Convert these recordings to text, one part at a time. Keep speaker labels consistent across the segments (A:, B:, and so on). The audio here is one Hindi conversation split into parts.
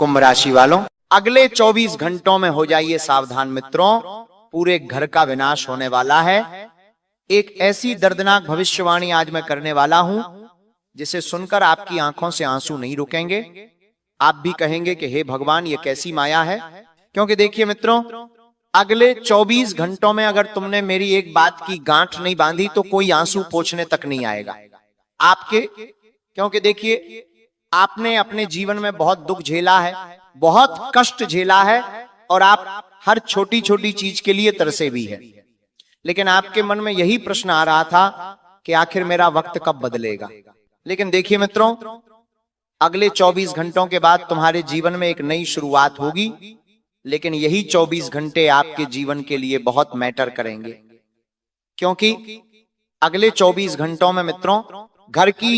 A: कुंभ राशि वालों, अगले 24 घंटों में हो जाइए सावधान मित्रों, पूरे घर का विनाश होने वाला है। एक ऐसी दर्दनाक भविष्यवाणी आज मैं करने वाला हूं जिसे सुनकर आपकी आंखों से आंसू नहीं रुकेंगे। आप भी कहेंगे कि हे भगवान, ये कैसी माया है। क्योंकि देखिए मित्रों, अगले 24 घंटों में अगर तुमने मेरी एक बात की गांठ नहीं बांधी तो कोई आंसू पोंछने तक नहीं आएगा आपके। क्योंकि देखिए, आपने अपने जीवन में बहुत दुख झेला है, बहुत कष्ट झेला है, और आप हर छोटी छोटी चीज के लिए तरसे भी है। लेकिन आपके मन में यही प्रश्न आ रहा था कि आखिर मेरा वक्त कब बदलेगा। लेकिन देखिए मित्रों, अगले 24 घंटों के बाद तुम्हारे जीवन में एक नई शुरुआत होगी। लेकिन यही 24 घंटे आपके जीवन के लिए बहुत मैटर करेंगे, क्योंकि अगले 24 घंटों में मित्रों घर की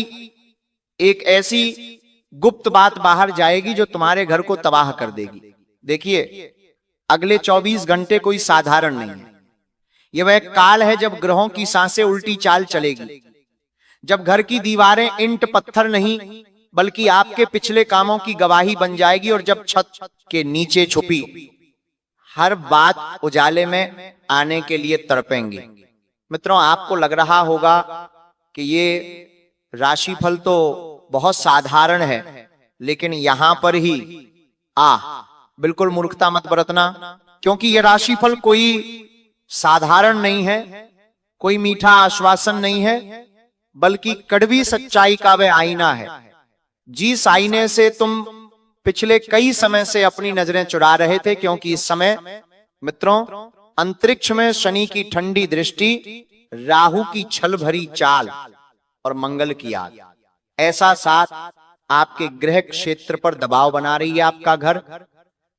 A: एक ऐसी गुप्त बात बाहर जाएगी जो तुम्हारे घर को तबाह कर देगी। देखिए, अगले 24 घंटे कोई साधारण नहीं है। यह वह काल है जब ग्रहों की सांसें उल्टी चाल चलेगी, जब घर की दीवारें ईंट पत्थर नहीं बल्कि आपके पिछले कामों की गवाही बन जाएगी, और जब छत के नीचे छुपी हर बात उजाले में आने के लिए तड़पेंगी। मित्रों, आपको लग रहा होगा कि ये राशिफल तो बहुत साधारण है, लेकिन यहां पर ही बिल्कुल मूर्खता मत बरतना, क्योंकि यह राशिफल कोई साधारण नहीं है, कोई मीठा आश्वासन नहीं है, बल्कि कड़वी सच्चाई का वह आईना है जिस आईने से तुम पिछले कई समय से अपनी नजरें चुरा रहे थे। क्योंकि इस समय मित्रों अंतरिक्ष में शनि की ठंडी दृष्टि, राहु की छल भरी चाल और मंगल की आग ऐसा साथ आपके गृह क्षेत्र पर दबाव बना रही है। आपका घर,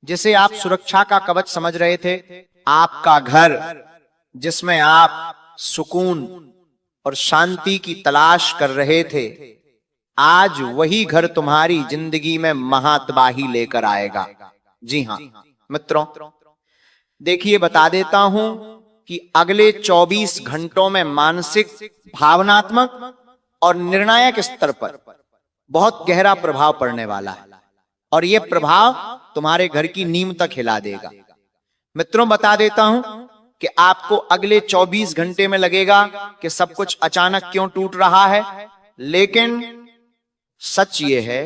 A: जिसे आप सुरक्षा का कवच समझ रहे थे, आपका घर जिसमें आप सुकून और शांति की तलाश कर रहे थे, आज वही घर तुम्हारी जिंदगी में महातबाही लेकर आएगा। जी हां मित्रों, देखिए बता देता हूं कि अगले 24 घंटों में मानसिक, भावनात्मक और निर्णायक स्तर पर बहुत गहरा प्रभाव पड़ने वाला है, और यह प्रभाव तुम्हारे घर की नींव तक हिला देगा। मित्रों, बता देता हूं कि आपको अगले 24 घंटे में लगेगा कि सब कुछ अचानक क्यों टूट रहा है, लेकिन सच ये है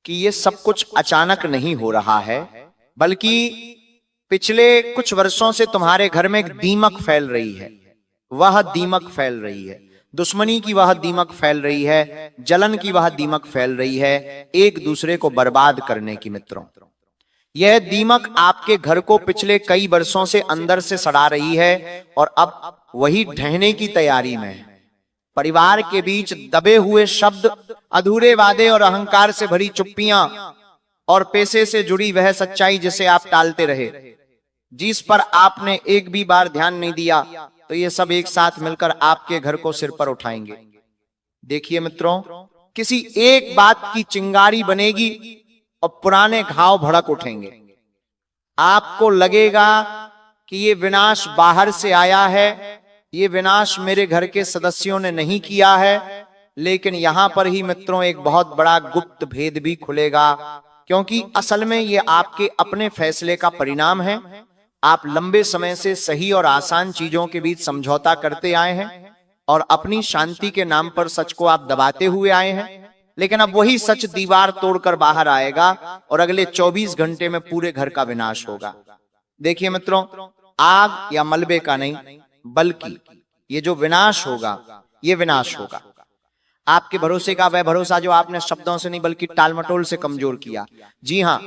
A: कि ये सब कुछ अचानक नहीं हो रहा है, बल्कि पिछले कुछ वर्षों से तुम्हारे घर में एक दीमक फैल रही है। वह दीमक फैल रही है, दुश्मनी की वह दीमक फैल रही है, जलन की वह दीमक फैल रही है, एक दूसरे को बर्बाद करने की। मित्रों, यह दीमक आपके घर को पिछले कई वर्षों से अंदर से सड़ा रही है, और अब वही ढहने की तैयारी में है। परिवार के बीच दबे हुए शब्द, अधूरे वादे और अहंकार से भरी चुप्पियां, और पैसे से जुड़ी वह सच्चाई जिसे आप टालते रहे, जिस पर आपने एक भी बार ध्यान नहीं दिया, तो ये सब एक साथ मिलकर आपके घर को सिर पर उठाएंगे। देखिए मित्रों, किसी एक बात की चिंगारी बनेगी और पुराने घाव भड़क उठेंगे। आपको लगेगा कि ये विनाश बाहर से आया है, ये विनाश मेरे घर के सदस्यों ने नहीं किया है। लेकिन यहां पर ही मित्रों एक बहुत बड़ा गुप्त भेद भी खुलेगा, क्योंकि असल में ये आपके अपने फैसले का परिणाम है। आप लंबे समय से सही और आसान चीजों के बीच समझौता करते आए हैं, और अपनी शांति के नाम पर सच को आप दबाते हुए आए हैं। लेकिन अब वही सच दीवार तोड़कर बाहर आएगा, और अगले 24 घंटे में पूरे घर का विनाश होगा। देखिए मित्रों, आग या मलबे का नहीं, बल्कि ये जो विनाश होगा, ये विनाश होगा आपके भरोसे का, वह भरोसा जो आपने शब्दों से नहीं बल्कि टालमटोल से कमजोर किया। जी हां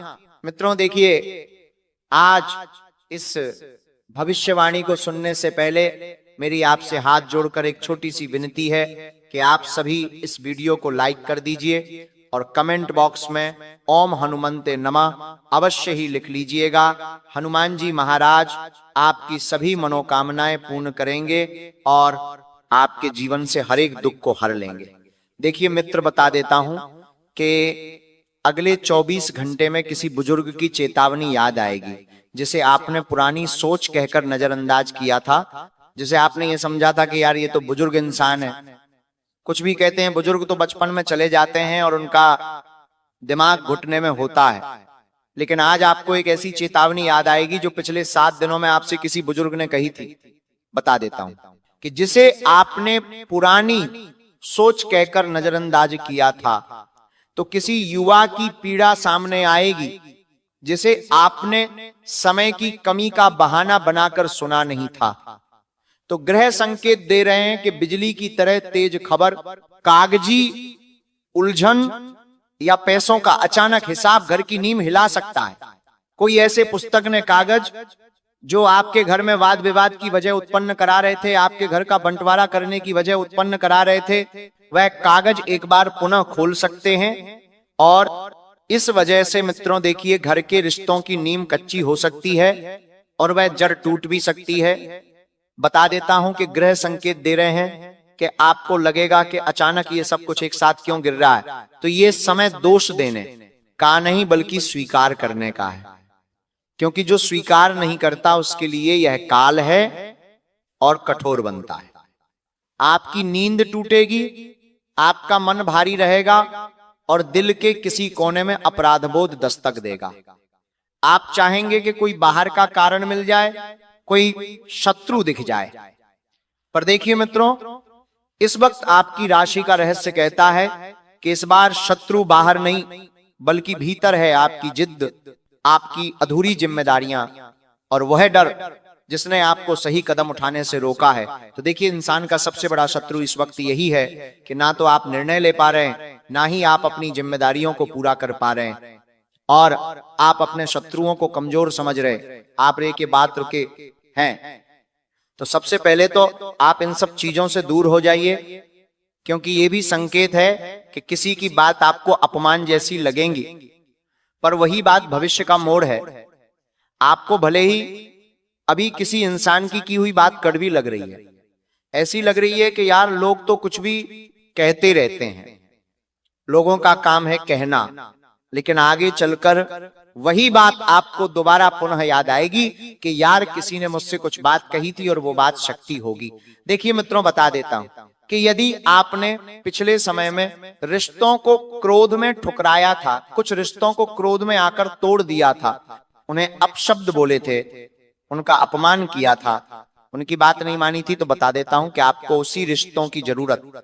A: मित्रों, देखिए आज इस भविष्यवाणी को सुनने से पहले मेरी आपसे हाथ जोड़कर एक छोटी सी विनती है कि आप सभी इस वीडियो को लाइक कर दीजिए, और कमेंट बॉक्स में ओम हनुमंते नमः अवश्य ही लिख लीजिएगा। हनुमान जी महाराज आपकी सभी मनोकामनाएं पूर्ण करेंगे और आपके जीवन से हर एक दुख को हर लेंगे। देखिए मित्र, बता देता हूं कि अगले 24 घंटे में किसी बुजुर्ग की चेतावनी याद आएगी, जिसे आपने पुरानी सोच कहकर नजरअंदाज किया था, जिसे आपने ये समझा था कि यार ये तो बुजुर्ग इंसान है। कुछ भी कहते हैं, बुजुर्ग तो बचपन में चले जाते हैं और उनका दिमाग घुटने में होता है। लेकिन आज आपको एक ऐसी चेतावनी याद आएगी जो पिछले 7 दिनों में आपसे किसी बुजुर्ग ने कही थी। बता देता हूं कि जिसे आपने पुरानी सोच कहकर नजरअंदाज किया था, तो किसी युवा की पीड़ा सामने आएगी जिसे आपने समय की कमी का बहाना बनाकर सुना नहीं था। तो ग्रह संकेत दे रहे हैं कि बिजली की तरह तेज खबर, कागजी उलझन या पैसों का अचानक हिसाब घर की नींव हिला सकता है। कोई ऐसे पुस्तक ने कागज जो आपके घर में वाद विवाद की वजह उत्पन्न करा रहे थे, आपके घर का बंटवारा करने की वजह उत्पन्न करा रहे थे, वह कागज एक बार पुनः खोल सकते हैं। और इस वजह से मित्रों देखिए, घर के रिश्तों की नींव कच्ची हो सकती है और वह जड़ टूट भी सकती है। बता देता हूं कि ग्रह संकेत दे रहे हैं कि आपको लगेगा कि अचानक ये सब कुछ एक साथ क्यों गिर रहा है। तो ये समय दोष देने का नहीं बल्कि स्वीकार करने का है, क्योंकि जो स्वीकार नहीं करता उसके लिए यह काल है और कठोर बनता है। आपकी नींद टूटेगी, आपका मन भारी रहेगा और दिल के किसी कोने में अपराधबोध दस्तक देगा। आप चाहेंगे कि कोई बाहर का कारण मिल जाए, कोई शत्रु दिख जाए। पर देखिए मित्रों, इस वक्त आपकी राशि का रहस्य कहता है कि इस बार शत्रु बाहर नहीं बल्कि भीतर है। आपकी जिद्द, आपकी अधूरी जिम्मेदारियां और वह डर जिसने आपको सही कदम उठाने से रोका है। तो देखिए, इंसान का सबसे बड़ा शत्रु इस वक्त यही है कि ना तो आप निर्णय ले पा रहे हैं, ना ही आप अपनी जिम्मेदारियों को पूरा कर पा रहे हैं, और आप अपने शत्रुओं को कमजोर समझ रहे, आप रे के बात रुके हैं। तो सबसे पहले तो आप इन सब चीजों से दूर हो जाइए, क्योंकि ये भी संकेत है कि किसी की बात आपको अपमान जैसी लगेंगी, पर वही बात भविष्य का मोड़ है। आपको भले ही अभी किसी इंसान की हुई बात कड़वी लग रही है, ऐसी लग रही है कि यार लोग तो कुछ भी कहते रहते हैं, लोगों का काम है कहना, लेकिन आगे चलकर वही बात आपको दोबारा पुनः याद आएगी कि यार किसी ने मुझसे कुछ बात कही थी और वो बात शक्ति होगी। देखिए मित्रों, बता देता हूं कि यदि आपने पिछले समय में रिश्तों को क्रोध में ठुकराया था, कुछ रिश्तों को क्रोध में आकर तोड़ दिया था, उन्हें अपशब्द बोले थे, उनका अपमान किया था, उनकी बात नहीं मानी थी, तो बता देता हूं कि आपको उसी रिश्तों की जरूरत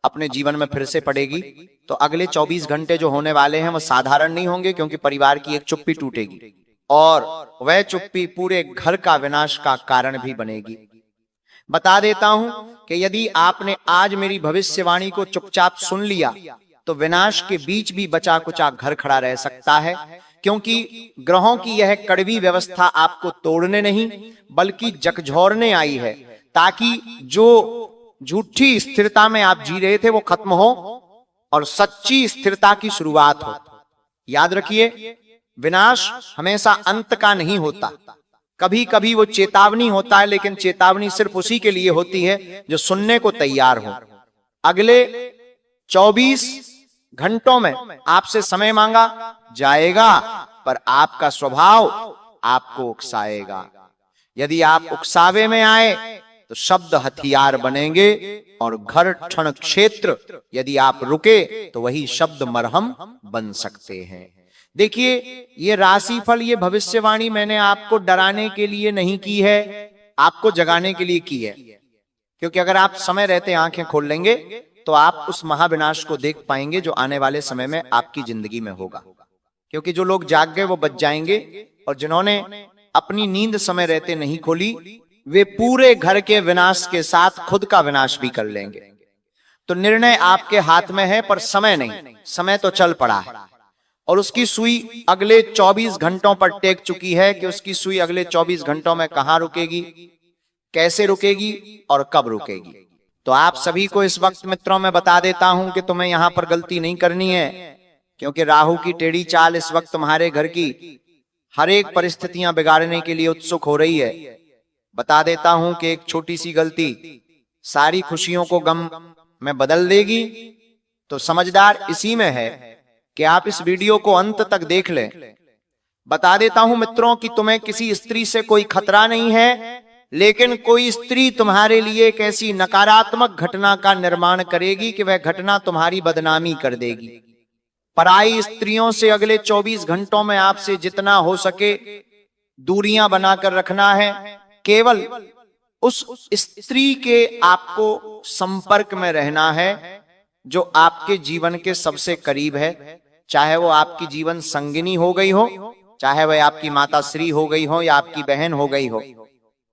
A: अपने जीवन में फिर से पड़ेगी। तो अगले 24 घंटे जो होने वाले हैं वो साधारण नहीं होंगे, क्योंकि परिवार की एक चुप्पी टूटेगी और वह चुप्पी पूरे घर का विनाश का कारण भी बनेगी। बता देता हूं कि यदि आपने आज मेरी भविष्यवाणी को चुपचाप सुन लिया तो विनाश के बीच भी बचा कुचा घर खड़ा रह सकता है, क्योंकि ग्रहों की यह कड़वी व्यवस्था आपको तोड़ने नहीं बल्कि झकझोरने आई है, ताकि जो झूठी स्थिरता में आप जी रहे थे वो खत्म हो और सच्ची स्थिरता की शुरुआत हो। याद रखिए, विनाश हमेशा अंत का नहीं होता, कभी कभी वो चेतावनी होता है, लेकिन चेतावनी सिर्फ उसी के लिए होती है जो सुनने को तैयार हो। अगले 24 घंटों में आपसे समय मांगा जाएगा, पर आपका स्वभाव आपको उकसाएगा। यदि आप उकसावे में आए तो शब्द हथियार बनेंगे और घर क्षण क्षेत्र यदि आप रुके तो वही शब्द मरहम बन सकते हैं। देखिए, ये राशिफल, ये भविष्यवाणी मैंने आपको डराने के लिए नहीं की है, आपको जगाने के लिए की है, क्योंकि अगर आप समय रहते आंखें खोल लेंगे तो आप उस महाविनाश को देख पाएंगे जो आने वाले समय में आपकी जिंदगी में होगा। क्योंकि जो लोग जाग गए वो बच जाएंगे, और जिन्होंने अपनी नींद समय रहते नहीं खोली वे पूरे घर के विनाश के साथ खुद का विनाश भी कर लेंगे। तो निर्णय आपके हाथ में है, पर समय नहीं। समय तो चल पड़ा है और उसकी सुई अगले 24 घंटों पर टेक चुकी है कि उसकी सुई अगले 24 घंटों में कहां रुकेगी, कैसे रुकेगी और कब रुकेगी। तो आप सभी को इस वक्त मित्रों में बता देता हूं कि तुम्हें यहां पर गलती नहीं करनी है, क्योंकि राहु की टेढ़ी चाल इस वक्त तुम्हारे घर की हर एक परिस्थितियां बिगाड़ने के लिए उत्सुक हो रही है। बता देता हूं कि एक छोटी सी गलती सारी खुशियों को गम में बदल देगी। तो समझदार इसी में है कि आप इस वीडियो को अंत तक देख लें। बता देता हूं मित्रों कि तुम्हें किसी स्त्री से कोई खतरा नहीं है, लेकिन कोई स्त्री तुम्हारे लिए एक ऐसी नकारात्मक घटना का निर्माण करेगी कि वह घटना तुम्हारी बदनामी कर देगी। पराई स्त्रियों से अगले 24 घंटों में आपसे जितना हो सके दूरियां बनाकर रखना है। केवल उस स्त्री के आपको संपर्क में रहना है जो आपके जीवन के सबसे करीब है, चाहे वो आपकी जीवन संगिनी हो गई हो, चाहे वह आपकी माता श्री हो गई हो या आपकी बहन हो गई हो।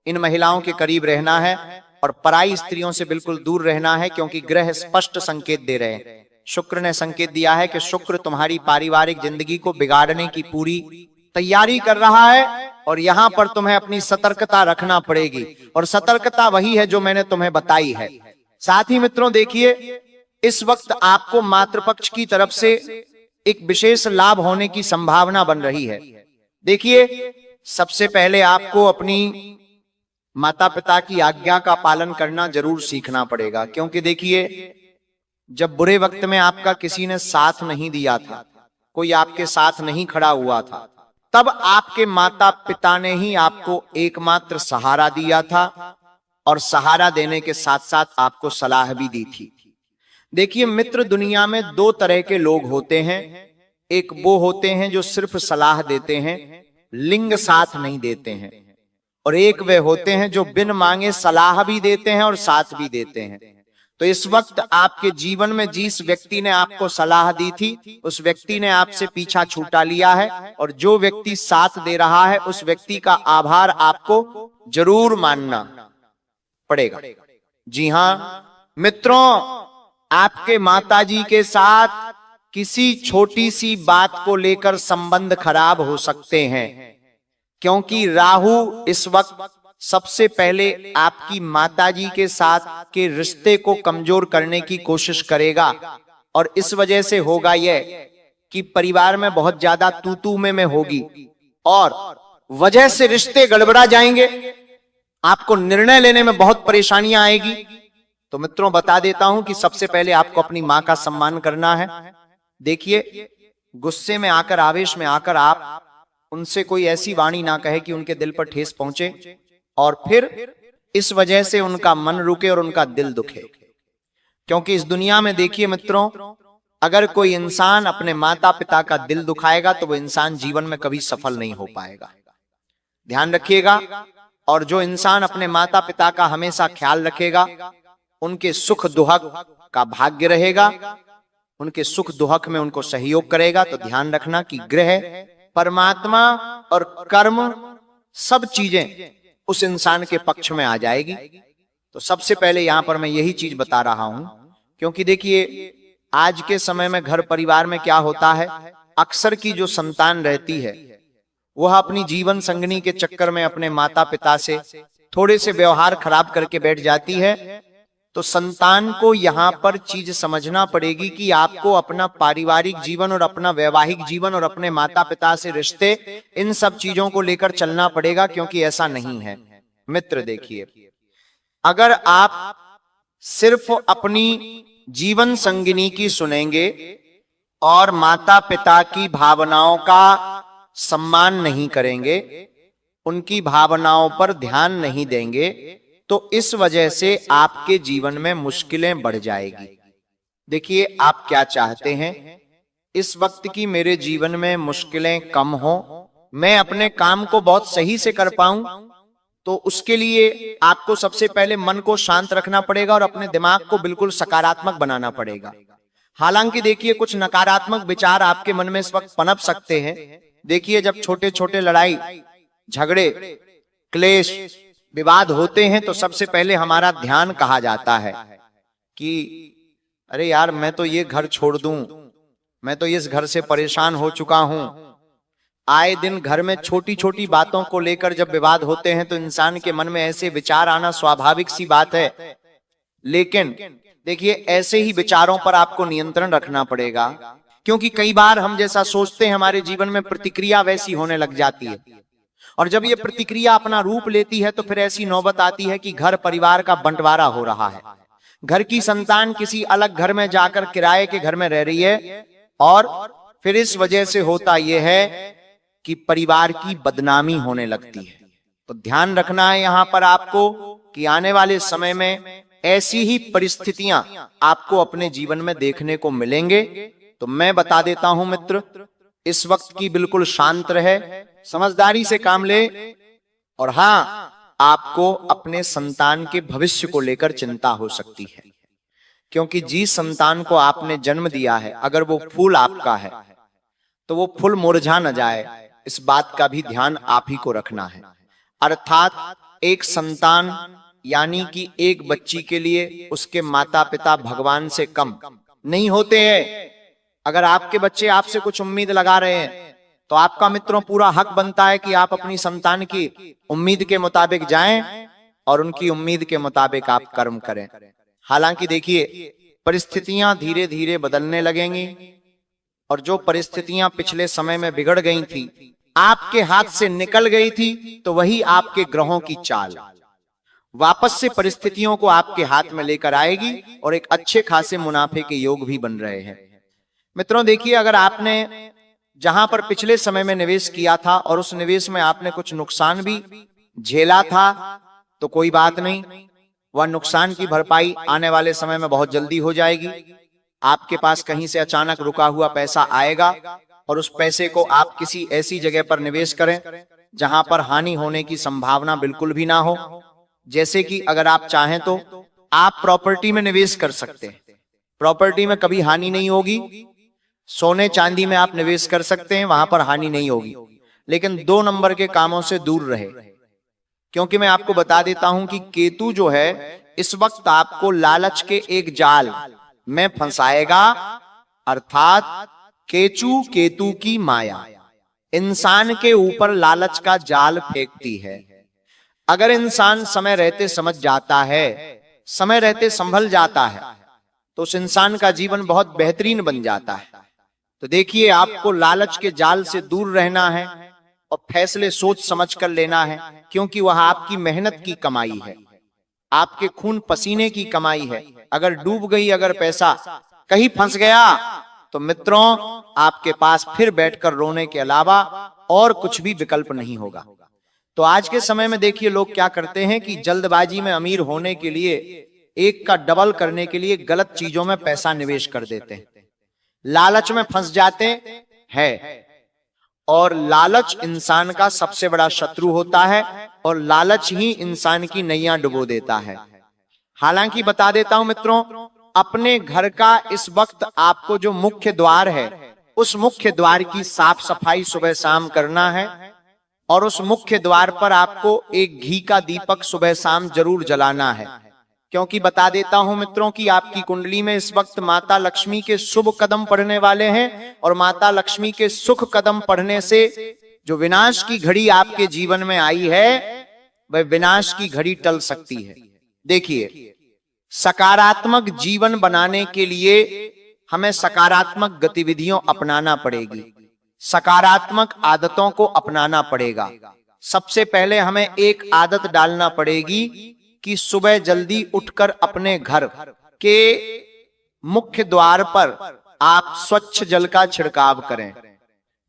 A: इन महिलाओं के करीब रहना है और पराई स्त्रियों से बिल्कुल दूर रहना है, क्योंकि ग्रह स्पष्ट संकेत दे रहे हैं। शुक्र ने संकेत दिया है कि शुक्र तुम्हारी पारिवारिक जिंदगी को बिगाड़ने की पूरी तैयारी कर रहा है और यहां पर तुम्हें अपनी सतर्कता रखना पड़ेगी, और सतर्कता वही है जो मैंने तुम्हें बताई है। साथ ही मित्रों देखिए, इस वक्त आपको मातृपक्ष की तरफ से एक विशेष लाभ होने की संभावना बन रही है। देखिए, सबसे पहले आपको अपनी माता पिता की आज्ञा का पालन करना जरूर सीखना पड़ेगा, क्योंकि देखिए, जब बुरे वक्त में आपका किसी ने साथ नहीं दिया था, कोई आपके साथ नहीं खड़ा हुआ था, तब आपके माता पिता ने ही आपको एकमात्र सहारा दिया था और सहारा देने के साथ साथ आपको सलाह भी दी थी। देखिए मित्र, दुनिया में दो तरह के लोग होते हैं। एक वो होते हैं जो सिर्फ सलाह देते हैं, लिंग साथ नहीं देते हैं, और एक वे होते हैं जो बिन मांगे सलाह भी देते हैं और साथ भी देते हैं। तो इस वक्त आपके जीवन में जिस व्यक्ति ने आपको सलाह दी थी, उस व्यक्ति ने आपसे पीछा छूटा लिया है, और जो व्यक्ति साथ दे रहा है उस व्यक्ति का आभार आपको जरूर मानना पड़ेगा। जी हां मित्रों, आपके माताजी के साथ किसी छोटी सी बात को लेकर संबंध खराब हो सकते हैं, क्योंकि राहु इस वक्त सबसे पहले आपकी माताजी के साथ के रिश्ते को कमजोर करने की कोशिश करेगा, और इस वजह से होगा यह कि परिवार में बहुत ज्यादा तू-तू में होगी और वजह से रिश्ते गड़बड़ा जाएंगे, आपको निर्णय लेने में बहुत परेशानियां आएगी। तो मित्रों बता देता हूं कि सबसे पहले आपको अपनी मां का सम्मान करना है। देखिए, गुस्से में आकर, आवेश में आकर आप उनसे कोई ऐसी वाणी ना कहे कि उनके दिल पर ठेस पहुंचे और फिर इस वजह से उनका मन रुके और उनका दिल दुखे। क्योंकि इस दुनिया में देखिए मित्रों, अगर कोई इंसान अपने माता पिता का दिल दुखाएगा तो वो इंसान जीवन में कभी सफल नहीं हो पाएगा। ध्यान रखिएगा। और जो इंसान अपने माता पिता का हमेशा ख्याल रखेगा, उनके सुख दुहक का भाग्य रहेगा, उनके सुख दुहक में उनको सहयोग करेगा। तो ध्यान रखना कि ग्रह, परमात्मा और कर्म सब चीजें उस इंसान के पक्ष में आ जाएगी। तो सबसे पहले यहां पर मैं यही चीज बता रहा हूं, क्योंकि देखिए आज के समय में घर परिवार में क्या होता है, अक्सर की जो संतान रहती है वह अपनी जीवन संगनी के चक्कर में अपने माता पिता से थोड़े से व्यवहार खराब करके बैठ जाती है। तो संतान को यहाँ पर चीज समझना पड़ेगी कि आपको अपना पारिवारिक जीवन और अपना वैवाहिक जीवन और अपने माता पिता से रिश्ते, इन सब चीजों को लेकर चलना पड़ेगा, क्योंकि ऐसा नहीं है। मित्र देखिए, अगर आप सिर्फ अपनी जीवन संगिनी की सुनेंगे और माता पिता की भावनाओं का सम्मान नहीं करेंगे, उनकी भावनाओं पर ध्यान नहीं देंगे, तो इस वजह से आपके जीवन में मुश्किलें बढ़ जाएगी। देखिए, आप क्या चाहते हैं, इस वक्त की मेरे जीवन में मुश्किलें कम हो, मैं अपने काम को बहुत सही से कर पाऊं, तो उसके लिए आपको सबसे पहले मन को शांत रखना पड़ेगा और अपने दिमाग को बिल्कुल सकारात्मक बनाना पड़ेगा। हालांकि देखिए, कुछ नकारात्मक विचार आपके मन में इस वक्त पनप सकते हैं। देखिए, जब छोटे छोटे लड़ाई झगड़े क्लेश विवाद होते हैं तो सबसे पहले हमारा ध्यान कहा जाता है कि अरे यार, मैं तो ये घर छोड़ दूं, मैं तो इस घर से परेशान हो चुका हूं। आए दिन घर में छोटी छोटी बातों को लेकर जब विवाद होते हैं तो इंसान के मन में ऐसे विचार आना स्वाभाविक सी बात है। लेकिन देखिए, ऐसे ही विचारों पर आपको नियंत्रण रखना पड़ेगा, क्योंकि कई बार हम जैसा सोचते हैं हमारे जीवन में प्रतिक्रिया वैसी होने लग जाती है, और जब ये प्रतिक्रिया अपना रूप लेती है तो फिर ऐसी नौबत आती है कि घर परिवार का बंटवारा हो रहा है। घर की संतान किसी अलग घर में जाकर किराए के घर में रह रही है, और फिर इस वजह से होता यह है कि परिवार की बदनामी होने लगती है। तो ध्यान रखना है यहां पर आपको कि आने वाले समय में ऐसी ही परिस्थितियां आपको अपने जीवन में देखने को मिलेंगे। तो मैं बता देता हूं मित्र, इस वक्त की बिल्कुल शांत रहे, समझदारी से काम ले। और हां, आपको अपने संतान के भविष्य को लेकर चिंता हो सकती है, क्योंकि जिस संतान को आपने जन्म दिया है, अगर वो फूल आपका है तो वो फूल मुरझा न जाए, इस बात का भी ध्यान आप ही को रखना है। अर्थात एक संतान यानी कि एक बच्ची के लिए उसके माता पिता भगवान से कम नहीं होते हैं। अगर आपके बच्चे आपसे कुछ उम्मीद लगा रहे हैं तो आपका मित्रों पूरा हक बनता है कि आप अपनी संतान की उम्मीद के मुताबिक जाएं और उनकी उम्मीद के मुताबिक आप कर्म करें। हालांकि देखिए, परिस्थितियां धीरे धीरे बदलने लगेंगी और जो परिस्थितियां पिछले समय में बिगड़ गई थी, आपके हाथ से निकल गई थी, तो वही आपके ग्रहों की चाल वापस से परिस्थितियों को आपके हाथ में लेकर आएगी और एक अच्छे खासे मुनाफे के योग भी बन रहे हैं। मित्रों देखिए, अगर आपने जहां पर पिछले समय में निवेश किया था और उस निवेश में आपने कुछ नुकसान भी झेला था, तो कोई बात नहीं, वह नुकसान की भरपाई आने वाले समय में बहुत जल्दी हो जाएगी। आपके पास कहीं से अचानक रुका हुआ पैसा आएगा और उस पैसे को आप किसी ऐसी जगह पर निवेश करें जहां पर हानि होने की संभावना बिल्कुल भी ना हो। जैसे कि अगर आप चाहें तो आप प्रॉपर्टी में निवेश कर सकते हैं, प्रॉपर्टी में कभी हानि नहीं होगी। सोने चांदी में आप निवेश कर सकते हैं, वहां पर हानि नहीं होगी। लेकिन 2 नंबर के कामों से दूर रहे, क्योंकि मैं आपको बता देता हूं कि केतु जो है इस वक्त आपको लालच के एक जाल में फंसाएगा। अर्थात केतु की माया इंसान के ऊपर लालच का जाल फेंकती है। अगर इंसान समय रहते समझ जाता है, समय रहते संभल जाता है, तो उस इंसान का जीवन बहुत बेहतरीन बन जाता है। तो देखिए, आपको लालच के जाल से दूर रहना है और फैसले सोच समझ कर लेना है, क्योंकि वह आपकी मेहनत की कमाई है, आपके खून पसीने की कमाई है। अगर डूब गई, अगर पैसा कहीं फंस गया, तो मित्रों आपके पास फिर बैठकर रोने के अलावा और कुछ भी विकल्प नहीं होगा। तो आज के समय में देखिए, लोग क्या करते हैं कि जल्दबाजी में अमीर होने के लिए, एक का डबल करने के लिए गलत चीजों में पैसा निवेश कर देते हैं, लालच में फंस जाते हैं। और लालच इंसान का सबसे बड़ा शत्रु होता है और लालच ही इंसान की नैया डुबो देता है। हालांकि बता देता हूं मित्रों, अपने घर का इस वक्त आपको जो मुख्य द्वार है, उस मुख्य द्वार की साफ सफाई सुबह शाम करना है और उस मुख्य द्वार पर आपको एक घी का दीपक सुबह शाम जरूर जलाना है। क्योंकि बता देता हूं मित्रों कि आपकी कुंडली में इस वक्त माता लक्ष्मी के शुभ कदम पड़ने वाले हैं और माता लक्ष्मी के सुख कदम पड़ने से जो विनाश की घड़ी आपके जीवन में आई है, वह विनाश की घड़ी टल सकती है। देखिए, सकारात्मक जीवन बनाने के लिए हमें सकारात्मक गतिविधियों अपनाना पड़ेगी, सकारात्मक आदतों को अपनाना पड़ेगा। सबसे पहले हमें एक आदत डालना पड़ेगी कि सुबह जल्दी उठकर अपने घर के मुख्य द्वार पर आप स्वच्छ जल का छिड़काव करें,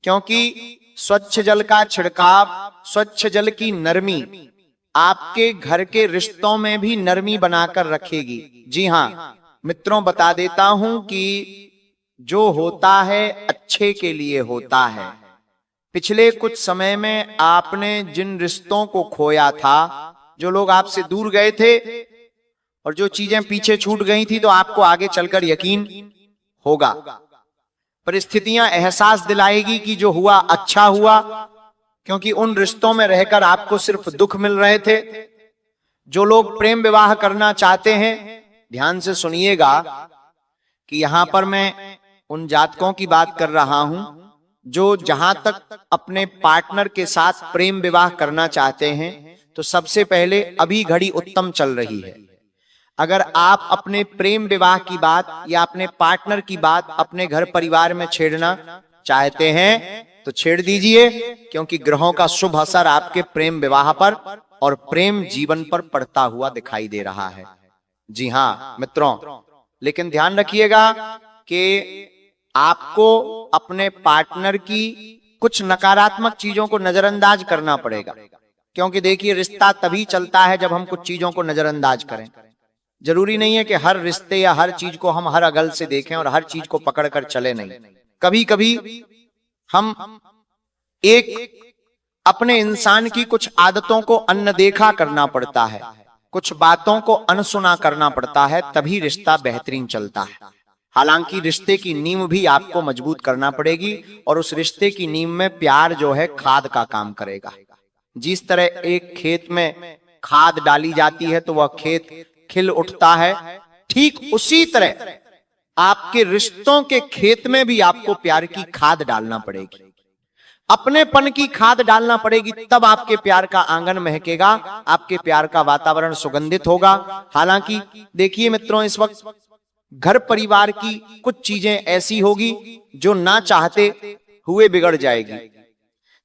A: क्योंकि स्वच्छ जल का छिड़काव, स्वच्छ जल की नरमी आपके घर के रिश्तों में भी नरमी बनाकर रखेगी। जी हां मित्रों, बता देता हूं कि जो होता है अच्छे के लिए होता है। पिछले कुछ समय में आपने जिन रिश्तों को खोया था, जो लोग आपसे दूर गए थे और जो चीजें पीछे छूट गई थी, तो आपको आगे चलकर यकीन होगा, परिस्थितियां एहसास दिलाएगी कि जो हुआ अच्छा हुआ, क्योंकि उन रिश्तों में रहकर आपको सिर्फ दुख मिल रहे थे। जो लोग प्रेम विवाह करना चाहते हैं, ध्यान से सुनिएगा कि यहां पर मैं उन जातकों की बात कर रहा हूं जो जहां तक अपने पार्टनर के साथ प्रेम विवाह करना चाहते हैं, तो सबसे पहले अभी घड़ी उत्तम चल रही है। अगर आप अपने प्रेम विवाह की बात या अपने पार्टनर की बात अपने घर परिवार में छेड़ना चाहते हैं तो छेड़ दीजिए, क्योंकि ग्रहों का शुभ असर आपके प्रेम विवाह पर और प्रेम जीवन पर पड़ता हुआ दिखाई दे रहा है। जी हां मित्रों, लेकिन ध्यान रखिएगा कि आपको अपने पार्टनर की कुछ नकारात्मक चीजों को नजरअंदाज करना पड़ेगा, क्योंकि देखिए, रिश्ता तभी चलता है जब हम कुछ चीजों को नजरअंदाज करें। जरूरी नहीं है कि हर रिश्ते या हर चीज को हम हर अगल से देखें और हर चीज को पकड़ कर चले, नहीं। कभी कभी हम एक अपने इंसान की कुछ आदतों को अनदेखा करना पड़ता है, कुछ बातों को अनसुना करना पड़ता है, तभी रिश्ता बेहतरीन चलता है। हालांकि रिश्ते की नींव भी आपको मजबूत करना पड़ेगी और उस रिश्ते की नींव में प्यार जो है खाद का काम करेगा। जिस तरह एक खेत में खाद डाली जाती है तो वह खेत खिल उठता है, ठीक उसी तरह आपके रिश्तों के खेत में भी आपको प्यार की खाद डालना पड़ेगी, अपनेपन की खाद डालना पड़ेगी, तब आपके प्यार का आंगन महकेगा, आपके प्यार का वातावरण सुगंधित होगा। हालांकि देखिए मित्रों, इस वक्त घर परिवार की कुछ चीजें ऐसी होगी जो ना चाहते हुए बिगड़ जाएगी।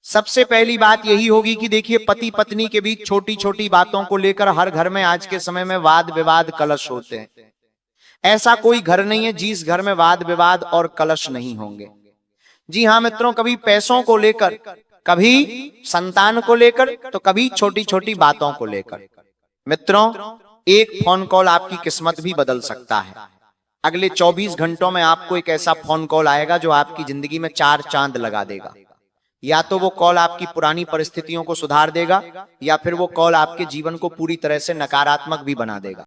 A: सबसे पहली बात यही होगी कि देखिए, पति पत्नी के बीच छोटी छोटी बातों को लेकर हर घर में आज के समय में वाद विवाद कलश होते हैं। ऐसा कोई घर नहीं है जिस घर में वाद विवाद और कलश नहीं होंगे। जी हाँ मित्रों, कभी पैसों को लेकर, कभी संतान को लेकर, तो कभी छोटी छोटी बातों को लेकर। मित्रों, एक फोन कॉल आपकी किस्मत भी बदल सकता है। अगले 24 घंटों में आपको एक ऐसा फोन कॉल आएगा जो आपकी जिंदगी में 4 चांद लगा देगा। या तो वो कॉल आपकी पुरानी परिस्थितियों को सुधार देगा, या फिर वो कॉल आपके जीवन को पूरी तरह से नकारात्मक भी बना देगा।